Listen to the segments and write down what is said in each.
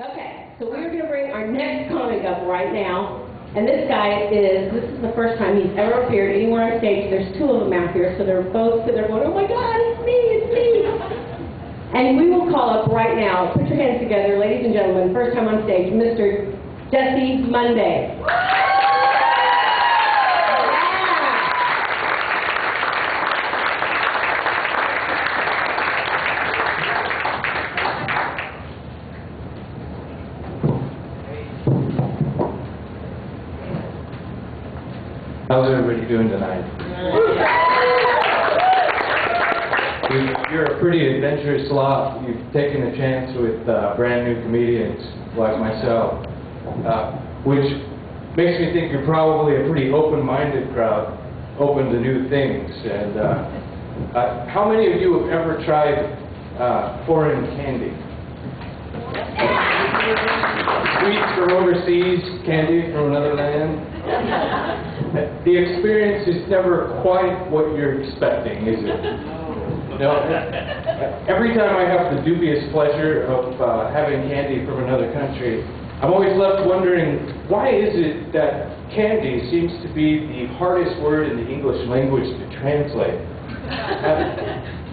Okay, so we're going to bring our next comic up right now. And this is the first time he's ever appeared anywhere on stage. There's two of them out here, so they're both sitting there going, oh my God, it's me, it's me. And we will call up right now, put your hands together, ladies and gentlemen, first time on stage, Mr. Jesse Monday. How's everybody doing tonight? You're a pretty adventurous lot. You've taken a chance with brand new comedians like myself, which makes me think you're probably a pretty open-minded crowd, open to new things. And how many of you have ever tried foreign candy? Sweets from overseas, candy from another land? The experience is never quite what you're expecting, is it? No. Every time I have the dubious pleasure of having candy from another country, I'm always left wondering, why is it that candy seems to be the hardest word in the English language to translate?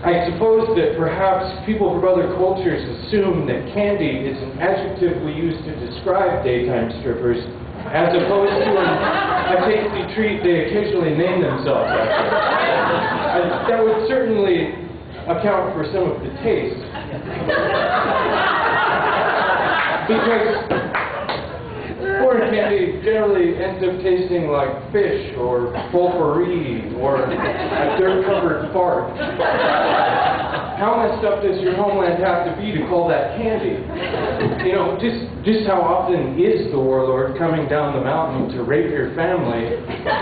I suppose that perhaps people from other cultures assume that candy is an adjective we use to describe daytime strippers, as opposed to a tasty treat they occasionally name themselves after. That would certainly account for some of the taste. Because foreign candy generally ends up tasting like fish or potpourri or a dirt-covered fart. How messed up does your homeland have to be to call that candy? You know, just how often is the warlord coming down the mountain to rape your family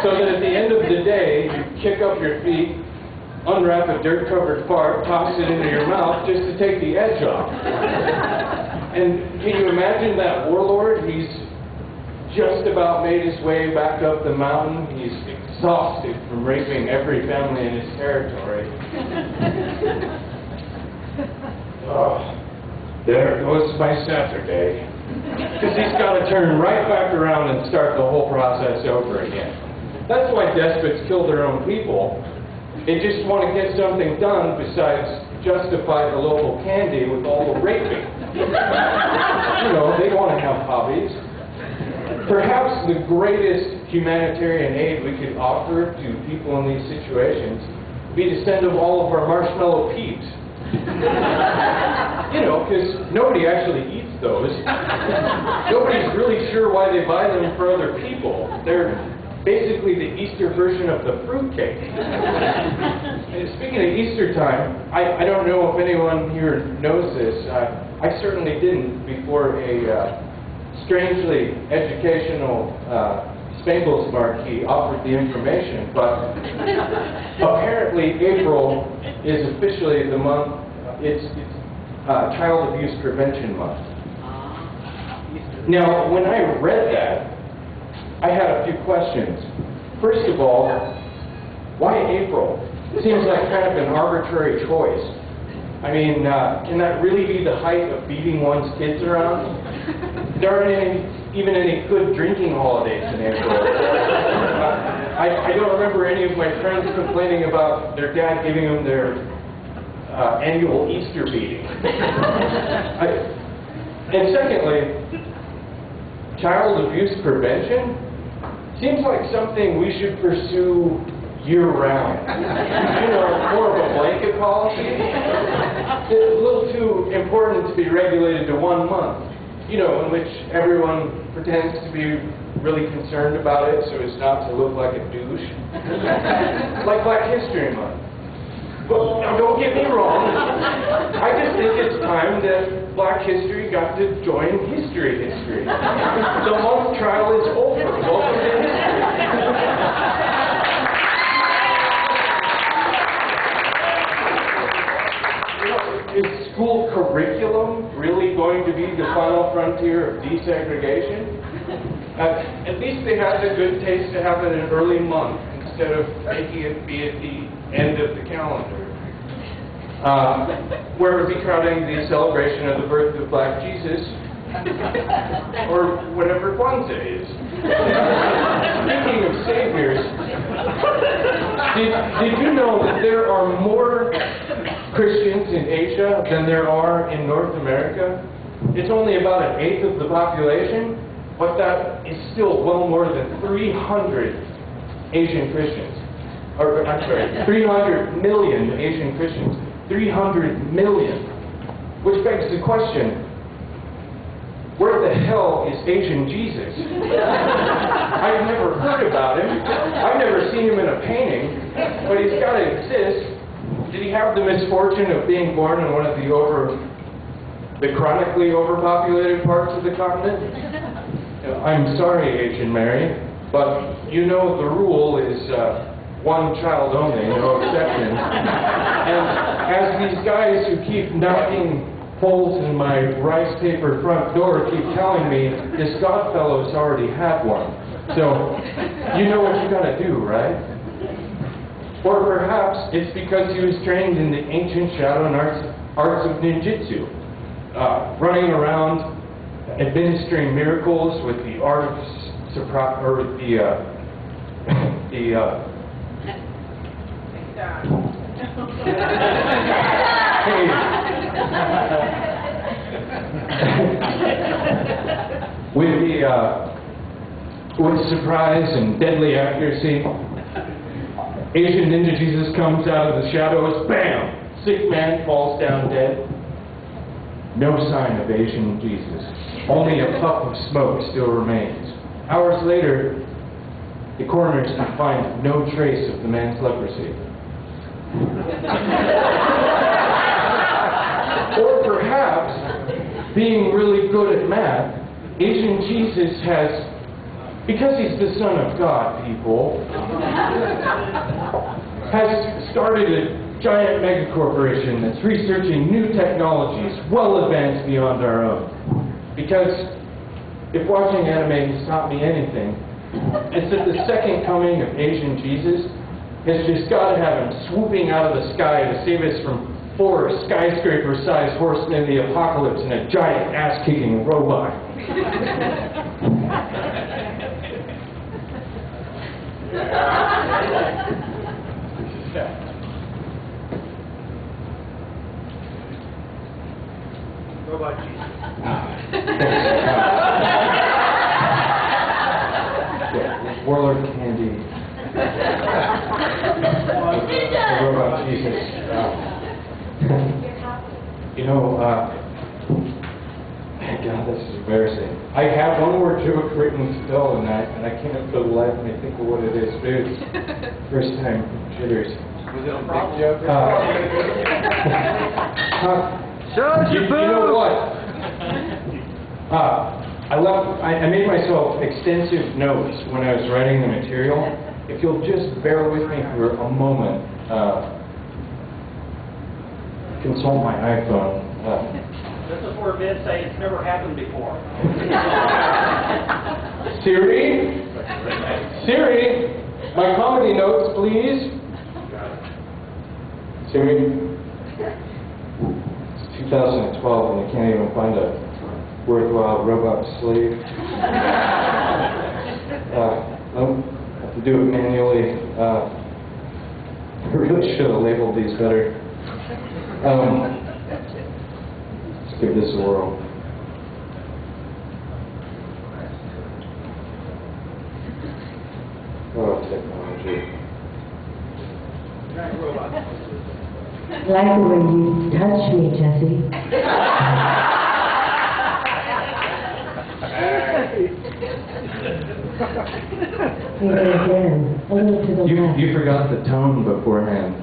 so that at the end of the day you kick up your feet, unwrap a dirt-covered fart, toss it into your mouth just to take the edge off? And can you imagine that warlord? He's just about made his way back up the mountain. He's exhausted from raping every family in his territory. Oh, there goes my Saturday. Because he's got to turn right back around and start the whole process over again. That's why despots kill their own people. They just want to get something done besides justify the local candy with all the raping. You know, they want to have hobbies. Perhaps the greatest humanitarian aid we could offer to people in these situations would be to send them all of our marshmallow peeps. You know, because nobody actually eats those. Nobody's really sure why they buy them for other people. They're basically the Easter version of the fruitcake. And speaking of Easter time, I don't know if anyone here knows this. I certainly didn't before a strangely educational Spangles marquee offered the information, but apparently April is officially the month, it's Child Abuse Prevention Month. Now, when I read that, I had a few questions. First of all, why April? It seems like kind of an arbitrary choice. I mean, can that really be the height of beating one's kids around? There aren't even any good drinking holidays in April. I don't remember any of my friends complaining about their dad giving them their annual Easter beating. And secondly, child abuse prevention seems like something we should pursue year-round. You know, more of a blanket policy. It's a little too important to be regulated to 1 month. You know, in which everyone pretends to be really concerned about it so as not to look like a douche. Like Black History Month. But now don't get me wrong. I just think it's time that Black history got to join history. The month trial is over. Welcome to history. Is school curriculum really going to be the final frontier of desegregation? At least they had the good taste to have it in an early month instead of making it be at the end of the calendar. Where it would be crowding the celebration of the birth of Black Jesus Or whatever Kwanzaa is. Speaking of saviors, did you know that there are more Christians in Asia than there are in North America? It's only about an eighth of the population, but that is still well more than 300 Asian Christians. Or, I'm sorry, 300 million Asian Christians. 300 million. Which begs the question, where the hell is Asian Jesus? I've never heard about him. I've never seen him in a painting, but he's got to exist. Did he have the misfortune of being born in one of the chronically overpopulated parts of the continent? I'm sorry, Asian Mary, but you know the rule is one child only, no exceptions. And as these guys who keep knocking holes in my rice paper front door keep telling me, this Godfellow's already had one. So, you know what you gotta do, right? Or perhaps it's because he was trained in the ancient shadow and arts of ninjutsu, running around administering miracles with the art of with surprise and deadly accuracy, Asian Ninja Jesus comes out of the shadows, bam! Sick man falls down dead. No sign of Asian Jesus. Only a puff of smoke still remains. Hours later, the coroners can find no trace of the man's leprosy. Or perhaps, being really good at math, Asian Jesus has, because he's the Son of God, people, has started a giant megacorporation that's researching new technologies well advanced beyond our own. Because if watching anime has taught me anything, it's that the second coming of Asian Jesus has just got to have him swooping out of the sky to save us from 4 skyscraper-sized horsemen in the apocalypse and a giant ass-kicking robot. Robot Jesus. Warlord Candy. Robot Jesus. You know, God, this is embarrassing. I have one more joke written still, and I can't for the life of me think of what it is. But it's first time jitters. Was it a big joke? You know what? I made myself extensive notes when I was writing the material. If you'll just bear with me for a moment, consult my iPhone. This is where men say it's never happened before. Siri? Siri, my comedy notes, please. Siri? It's 2012 and I can't even find a worthwhile robot slave. Nope, I have to do it manually. I really should have labeled these better. Let's give this a whirl. Oh, technology. I like the way you touch me, Jesse. Here again, a little to the left. You forgot the tone beforehand.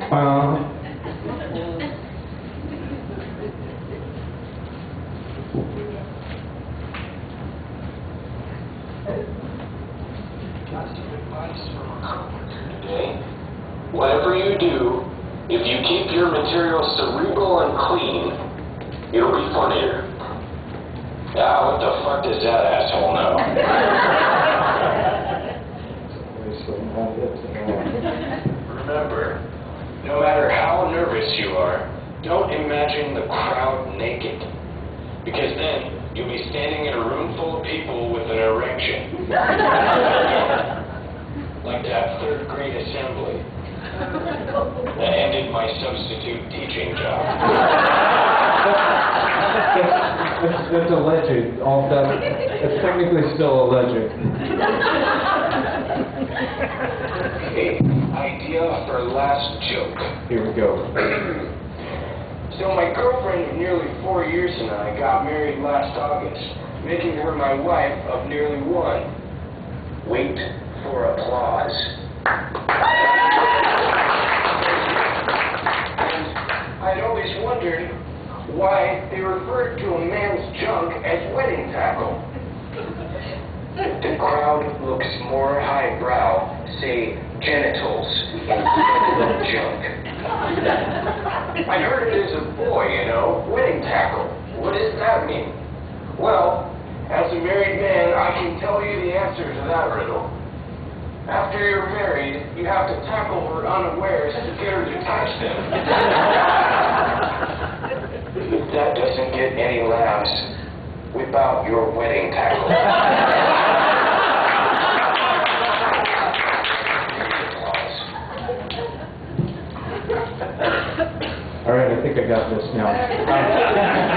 Whatever you do, if you keep your material cerebral and clean, it'll be funnier. Ah, what the fuck does that asshole know? Remember, no matter how nervous you are, don't imagine the crowd naked. Because then, you'll be standing my substitute teaching job. That's alleged. All that. It's technically still alleged. Okay, idea for last joke. Here we go. So my girlfriend of nearly 4 years and I got married last August, making her my wife of nearly 1. Wait for applause. And I'd always wondered why they referred to a man's junk as wedding tackle. The crowd looks more highbrow, say genitals, instead of junk. I heard it as a boy, you know, wedding tackle. What does that mean? Well, as a married man, I can tell you the answer to that riddle. After you're married, you have to tackle her unawares to get her to touch them. If that doesn't get any laughs, whip out your wedding tackle. All right, I think I got this now.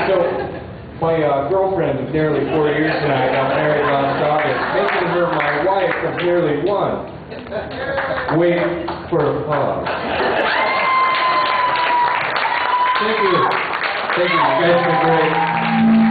So, my girlfriend of nearly 4 years and I got married last August, making her my wife of nearly 1. Wait for applause. Thank you. Thank you. You guys have been great.